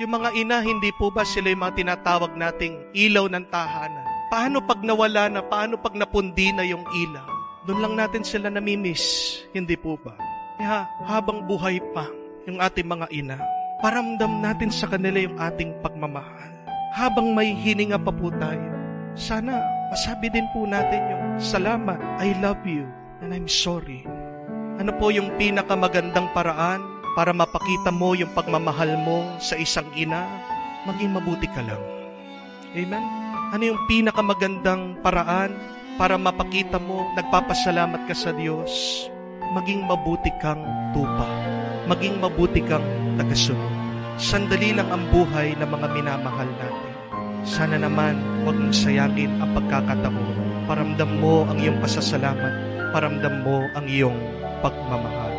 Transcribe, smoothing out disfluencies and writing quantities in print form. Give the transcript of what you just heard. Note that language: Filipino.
Yung mga ina, hindi po ba sila yung mga tinatawag nating ilaw ng tahanan? Paano pag nawala na? Paano pag napundi na yung ilaw? Doon lang natin sila namimiss, hindi po ba? Kaya habang buhay pa yung ating mga ina, paramdam natin sa kanila yung ating pagmamahal. Habang may hininga pa po tayo, sana masabi din po natin yung salamat, I love you, and I'm sorry. Ano po yung pinakamagandang paraan para mapakita mo yung pagmamahal mo sa isang ina? Maging mabuti ka lang. Amen? Ano yung pinakamagandang paraan para mapakita mo, nagpapasalamat ka sa Diyos? Maging mabuti kang tupa. Maging mabuti kang tagasunod. Sandali lang ang buhay ng mga minamahal natin. Sana naman huwag mong sayangin ang pagkakataon. Paramdam mo ang iyong pasasalamat. Paramdam mo ang iyong pagmamahal.